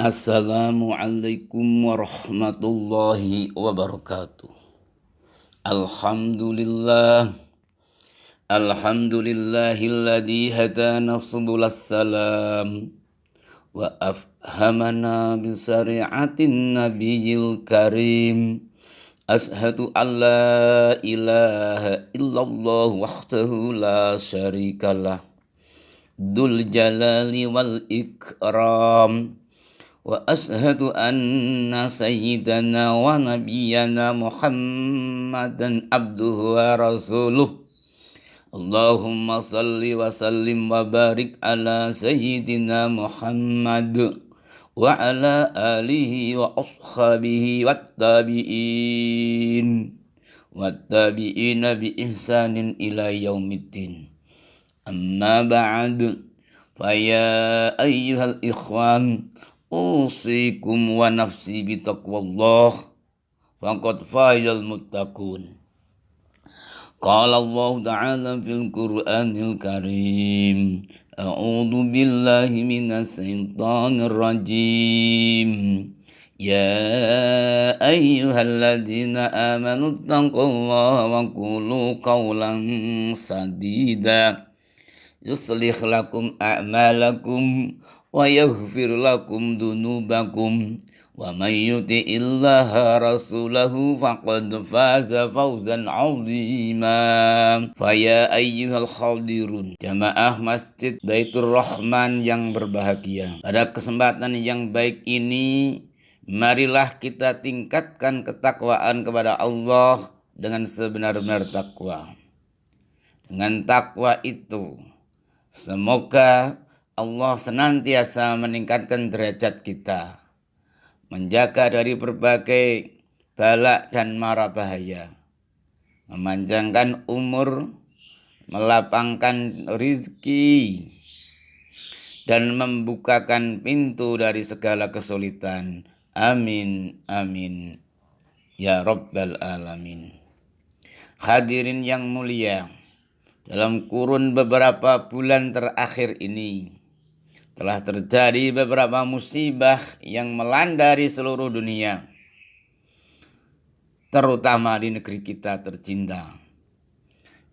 Assalamualaikum warahmatullahi wabarakatuh. Alhamdulillah. Alhamdulillahilladzi hadana subulas salam wa afhamana bisari'atin nabiyil karim. Ashhadu an la ilaha illallah wahdahu la syarikalah dzul jalali wal ikram. Wa ashhadu anna sayyidana wa nabiyyana Muhammadan abduhu wa rasuluh. Allahumma salli wa sallim wa barik ala sayyidina Muhammad wa ala alihi wa ashabihi wattabi'ina bi ihsanin ila yaumiddin. Amma ba'd, fa ya ayyuhal ikhwan, usikum wa nafsi bitaqwallah, faqad fazal muttaqun. Qala Allah ta'ala fil Qur'anil Karim, a'udzu billahi minas syaitonir rajim. Ya ayyuhalladzina amanu taqullaha wa qulu qawlan sadida yuslih lakum a'malakum wa yaghfir lakum dunubakum wa may yuti'illaha rasulahu faqad faza fawzan 'azima. Fa ya ayyuhal hadirun, jamaah Masjid Baitur Rahman yang berbahagia, pada kesempatan yang baik ini marilah kita tingkatkan ketakwaan kepada Allah dengan sebenar-benar takwa. Dengan takwa itu semoga Allah senantiasa meningkatkan derajat kita, menjaga dari berbagai bala dan mara bahaya, memanjangkan umur, melapangkan rizki, dan membukakan pintu dari segala kesulitan. Amin, amin, ya Rabbal Alamin. Hadirin yang mulia, dalam kurun beberapa bulan terakhir ini telah terjadi beberapa musibah yang melanda di seluruh dunia, terutama di negeri kita tercinta.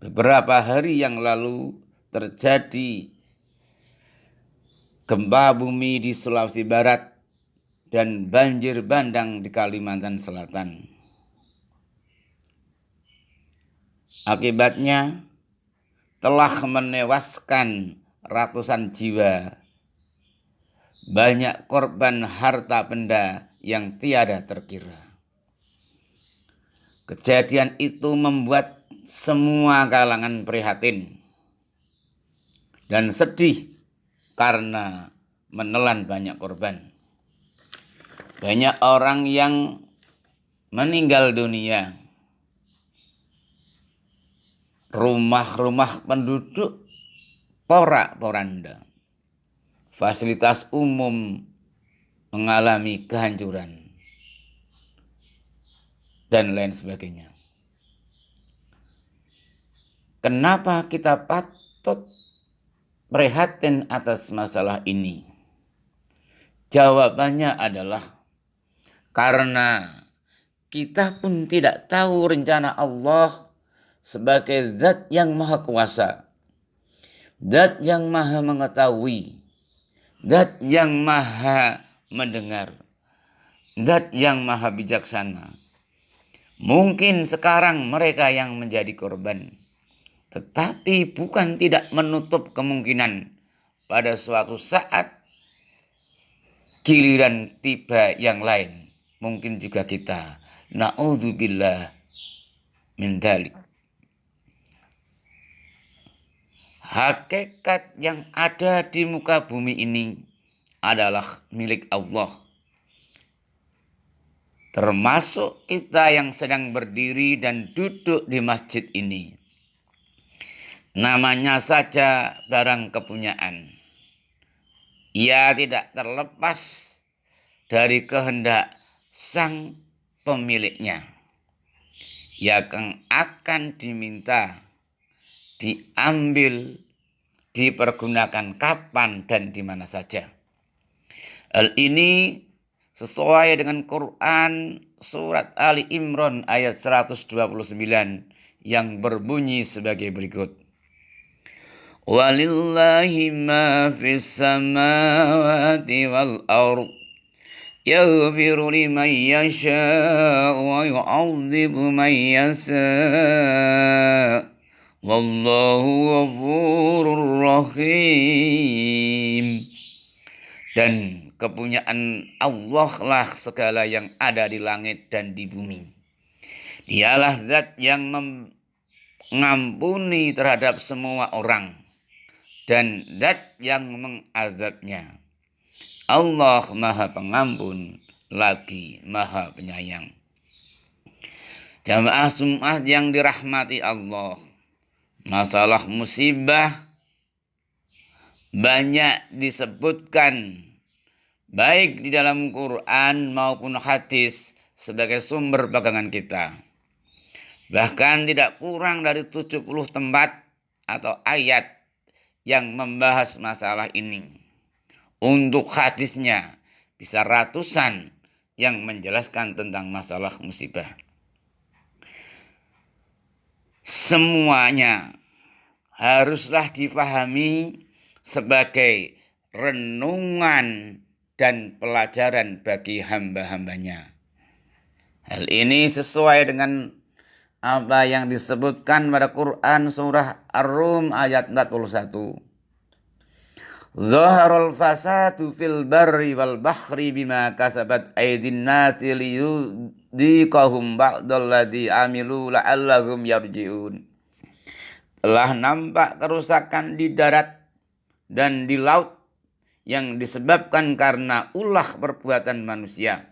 Beberapa hari yang lalu terjadi gempa bumi di Sulawesi Barat dan banjir bandang di Kalimantan Selatan. Akibatnya telah menewaskan ratusan jiwa, banyak korban harta benda yang tiada terkira. Kejadian itu membuat semua kalangan prihatin dan sedih karena menelan banyak korban. Banyak orang yang meninggal dunia. Rumah-rumah penduduk porak-poranda. Fasilitas umum mengalami kehancuran dan lain sebagainya. Kenapa kita patut prihatin atas masalah ini? Jawabannya adalah karena kita pun tidak tahu rencana Allah sebagai zat yang maha kuasa, zat yang maha mengetahui, zat yang maha mendengar, zat yang maha bijaksana. Mungkin sekarang mereka yang menjadi korban, tetapi bukan tidak menutup kemungkinan pada suatu saat giliran tiba yang lain. Mungkin juga kita. Na'udzubillah min dzalik. Hakikat yang ada di muka bumi ini adalah milik Allah. Termasuk kita yang sedang berdiri dan duduk di masjid ini. Namanya saja barang kepunyaan. Ia tidak terlepas dari kehendak sang pemiliknya, yang akan diminta, diambil, dipergunakan kapan dan di mana saja. Hal ini sesuai dengan Quran surat Ali Imran ayat 129 yang berbunyi sebagai berikut. Walillahi ma fis samawati wal ardh yaghfiru liman yasha'u wa yu'adzibu man yasha'u wallahu ghafurur rahim. Dan kepunyaan Allah lah segala yang ada di langit dan di bumi. Dialah zat yang mengampuni terhadap semua orang dan zat yang mengazabnya. Allah Maha Pengampun lagi Maha Penyayang. Jamaah Jumat yang dirahmati Allah, masalah musibah banyak disebutkan baik di dalam Quran maupun hadis sebagai sumber pegangan kita. Bahkan tidak kurang dari 70 tempat atau ayat yang membahas masalah ini. Untuk hadisnya bisa ratusan yang menjelaskan tentang masalah musibah. Semuanya haruslah difahami sebagai renungan dan pelajaran bagi hamba-hambanya. Hal ini sesuai dengan apa yang disebutkan pada Quran surah Ar-Rum ayat 41. Zaharul fasadu fil barri wal bahri bima kasabat aydin nasi liyudhiqahum ba'dalladzi amilu la'allahum yarji'un. Telah nampak kerusakan di darat dan di laut yang disebabkan karena ulah perbuatan manusia,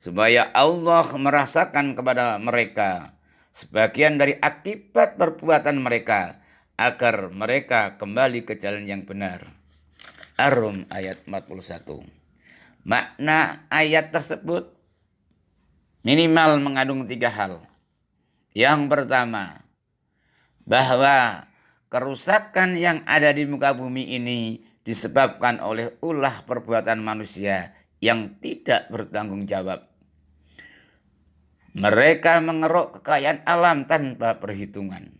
supaya Allah merasakan kepada mereka sebagian dari akibat perbuatan mereka, agar mereka kembali ke jalan yang benar. Ar-Rum ayat 41. Makna ayat tersebut minimal mengandung 3 hal. Yang pertama, bahwa kerusakan yang ada di muka bumi ini disebabkan oleh ulah perbuatan manusia yang tidak bertanggung jawab. Mereka mengeruk kekayaan alam tanpa perhitungan,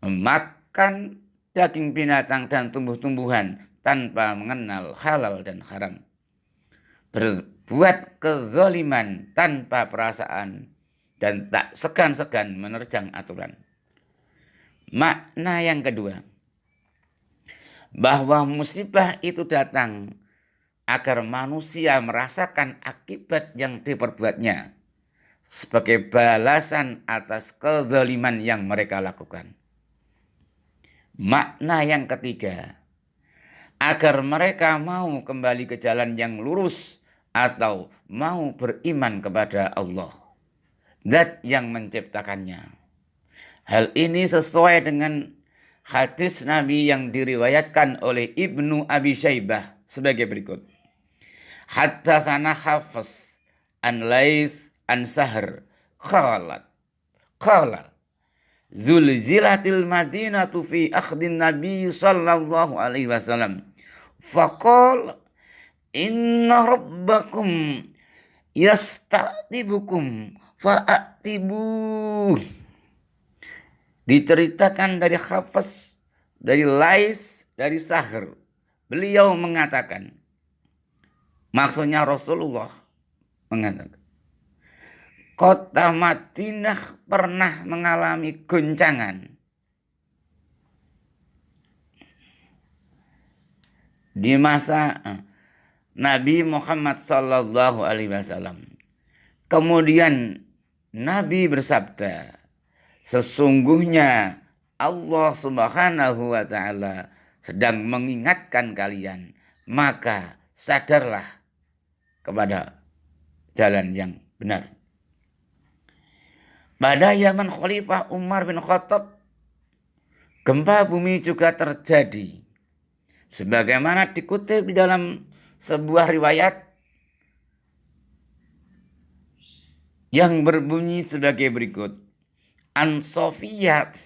memakan daging binatang dan tumbuh-tumbuhan tanpa mengenal halal dan haram, berbuat kezaliman tanpa perasaan, dan tak segan-segan menerjang aturan. Makna yang kedua, bahwa musibah itu datang agar manusia merasakan akibat yang diperbuatnya sebagai balasan atas kezaliman yang mereka lakukan. Makna yang ketiga, agar mereka mau kembali ke jalan yang lurus atau mau beriman kepada Allah, zat yang menciptakannya. Hal ini sesuai dengan hadis Nabi yang diriwayatkan oleh Ibnu Abi Syaibah sebagai berikut. Haddatsana Hafiz an Lais an Sahr qala zulzilatil madinatu fi akhdin Nabi sallallahu alaihi wasallam faqala inna rabbakum yasta'tibukum fa'atibu. Diceritakan dari Hafiz, dari Lais, dari Sahr. Beliau mengatakan, maksudnya Rasulullah mengatakan, kota Madinah pernah mengalami goncangan di masa Nabi Muhammad sallallahu alaihi wasallam. Kemudian Nabi bersabda, sesungguhnya Allah Subhanahu wa taala sedang mengingatkan kalian, maka sadarlah kepada jalan yang benar. Pada zaman Khalifah Umar bin Khattab, gempa bumi juga terjadi. Sebagaimana dikutip di dalam sebuah riwayat yang berbunyi sebagai berikut. An Sofiyat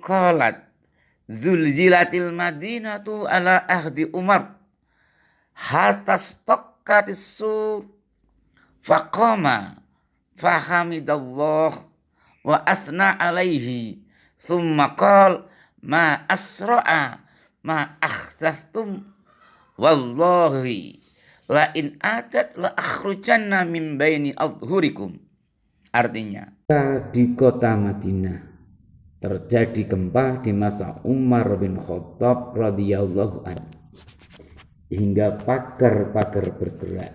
qalat zulzilatil madinatu ala ahdi Umar hatta stokatis sur faqama fahamidallah wa asna alaihi summa qala ma asra'a ma akhtastum wallahi la in atat la akhrujanna min baini adhurikum. Artinya, di kota Madinah terjadi gempa di masa Umar bin Khattab radhiyallahu anhu hingga pagar-pagar bergerak.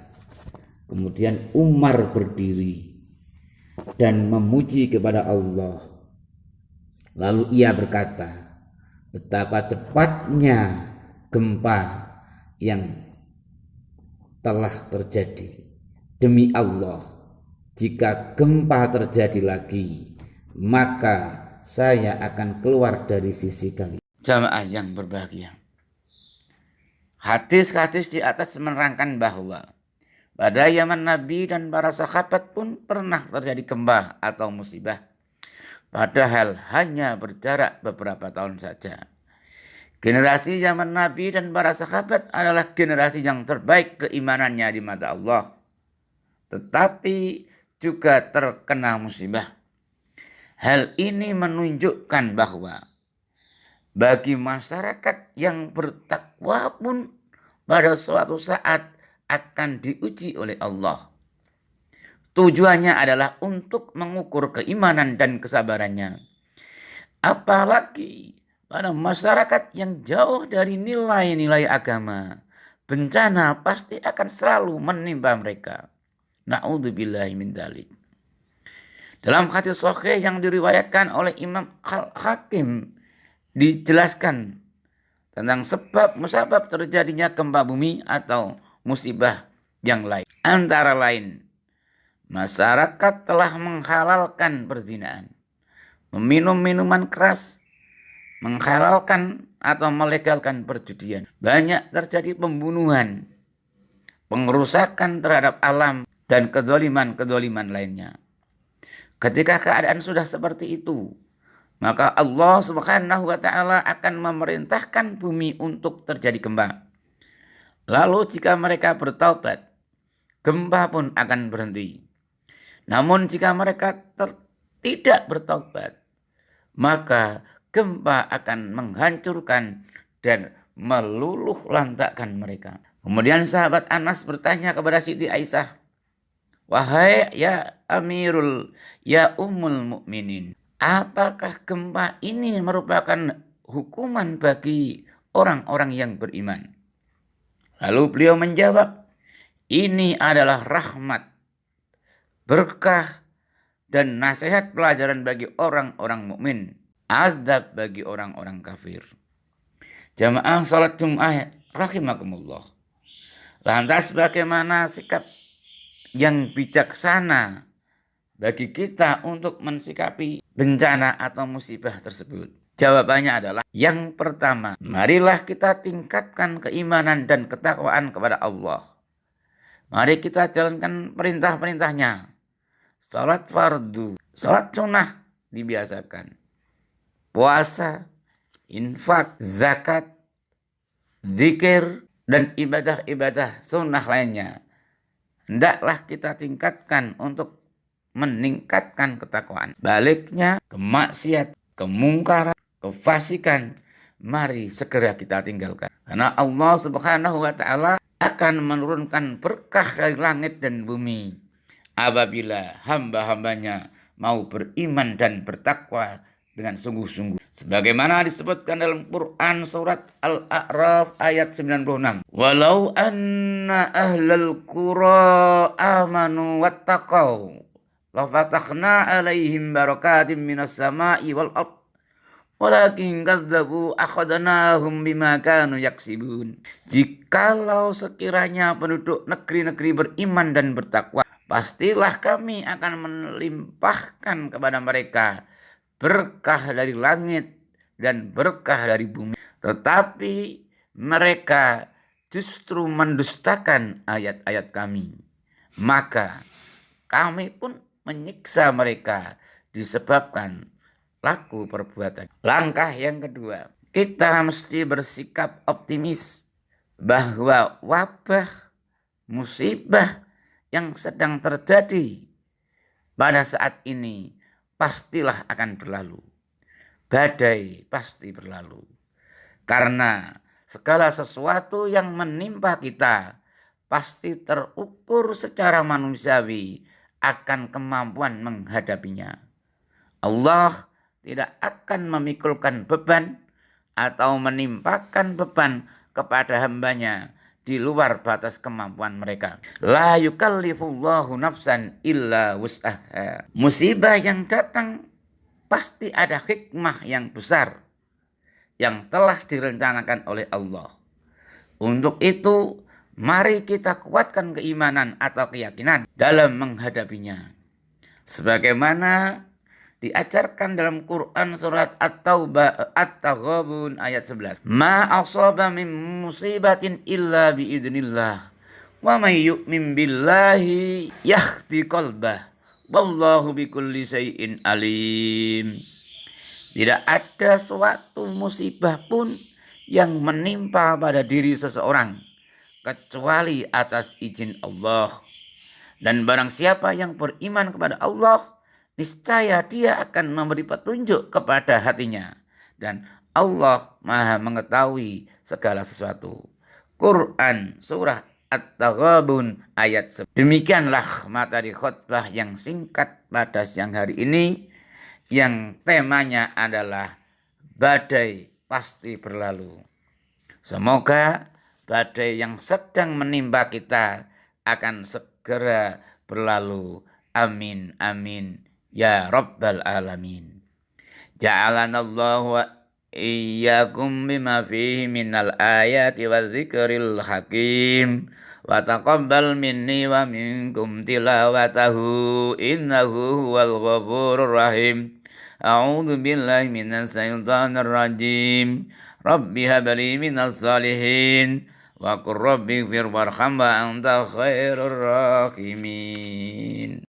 Kemudian Umar berdiri dan memuji kepada Allah. Lalu ia berkata, betapa cepatnya gempa yang telah terjadi. Demi Allah, jika gempa terjadi lagi, maka saya akan keluar dari sisi kalian. Jamaah yang berbahagia, hadis-hadis di atas menerangkan bahwa pada zaman Nabi dan para sahabat pun pernah terjadi gempa atau musibah. Padahal hanya berjarak beberapa tahun saja. Generasi zaman Nabi dan para sahabat adalah generasi yang terbaik keimanannya di mata Allah. Tetapi juga terkena musibah. Hal ini menunjukkan bahwa bagi masyarakat yang bertakwa pun pada suatu saat akan diuji oleh Allah. Tujuannya adalah untuk mengukur keimanan dan kesabarannya. Apalagi pada masyarakat yang jauh dari nilai-nilai agama, bencana pasti akan selalu menimpa mereka. Na'udzubillahi min dzalik. Dalam hadis sahih yang diriwayatkan oleh Imam Al-Hakim dijelaskan tentang sebab musabab terjadinya gempa bumi atau musibah yang lain. Antara lain, masyarakat telah menghalalkan perzinaan, meminum minuman keras, menghalalkan atau melegalkan perjudian. Banyak terjadi pembunuhan, pengerusakan terhadap alam, dan kezaliman-kezaliman lainnya. Ketika keadaan sudah seperti itu, maka Allah Subhanahu wa ta'ala akan memerintahkan bumi untuk terjadi gempa. Lalu jika mereka bertaubat, gempa pun akan berhenti. Namun jika mereka tidak bertaubat, maka gempa akan menghancurkan dan meluluh lantakkan mereka. Kemudian sahabat Anas bertanya kepada Siti Aisyah, wahai ya Amirul, ya Ummul Mukminin, apakah gempa ini merupakan hukuman bagi orang-orang yang beriman? Lalu beliau menjawab, ini adalah rahmat, berkah, dan nasihat pelajaran bagi orang-orang mukmin, azab bagi orang-orang kafir. Jamaah salat Jum'ah rahimakumullah. Lantas bagaimana sikap yang bijaksana bagi kita untuk mensikapi bencana atau musibah tersebut? Jawabannya adalah yang pertama, marilah kita tingkatkan keimanan dan ketakwaan kepada Allah. Mari kita jalankan perintah-perintahnya. Salat fardu, salat sunnah dibiasakan. Puasa, infak, zakat, zikir, dan ibadah-ibadah sunnah lainnya. Hendaklah kita tingkatkan untuk meningkatkan ketakwaan. Baliknya, kemaksiat, kemungkaran, kefasikan, mari segera kita tinggalkan. Karena Allah Subhanahu wa ta'ala akan menurunkan berkah dari langit dan bumi apabila hamba-hambanya mau beriman dan bertakwa dengan sungguh-sungguh. Sebagaimana disebutkan dalam Quran surat Al-A'raf ayat 96. Walau anna ahlal qura amanu wattaqau lafatahna alaihim barakatim minas sama'i wal ardh walakin kazzabu akhadnahum bima kanu yaksibun. Jikalau sekiranya penduduk negeri-negeri beriman dan bertakwa, pastilah kami akan melimpahkan kepada mereka berkah dari langit dan berkah dari bumi. Tetapi mereka justru mendustakan ayat-ayat kami. Maka kami pun menyiksa mereka disebabkan laku perbuatan. Langkah yang kedua, kita mesti bersikap optimis bahwa wabah, musibah yang sedang terjadi pada saat ini pastilah akan berlalu. Badai pasti berlalu. Karena segala sesuatu yang menimpa kita pasti terukur secara manusiawi akan kemampuan menghadapinya. Allah tidak akan memikulkan beban atau menimpakan beban kepada hambanya di luar batas kemampuan mereka. La yukallifullahu nafsan illa wus'aha. Musibah yang datang pasti ada hikmah yang besar yang telah direncanakan oleh Allah. Untuk itu, mari kita kuatkan keimanan atau keyakinan dalam menghadapinya. Sebagaimana diajarkan dalam Quran surat At-Taubah At-Taghabun ayat 11. Ma asaba min musibatin illa biidznillah. Wa may yu'min billahi yahdi qalbah. Wallahu bikulli syai'in alim. Tidak ada suatu musibah pun yang menimpa pada diri seseorang kecuali atas izin Allah. Dan barang siapa yang beriman kepada Allah, niscaya dia akan memberi petunjuk kepada hatinya. Dan Allah Maha mengetahui segala sesuatu. Quran surah At-Taghabun ayat 11. Demikianlah materi khutbah yang singkat pada siang hari ini, yang temanya adalah badai pasti berlalu. Semoga badai yang sedang menimpa kita akan segera berlalu. Amin amin ya rabbal alamin. Ja'alanallahu wa iyyakum bima fihi minal ayati wa zikril hakim. Wa taqabbal minni wa minkum tilawatahu innahu huwal ghafurur rahim. A'udzu billahi minasy syaithanir rajim. Rabbi habli minas salihin wa qur rabbi ighfir warham wa anta khairur rahimin.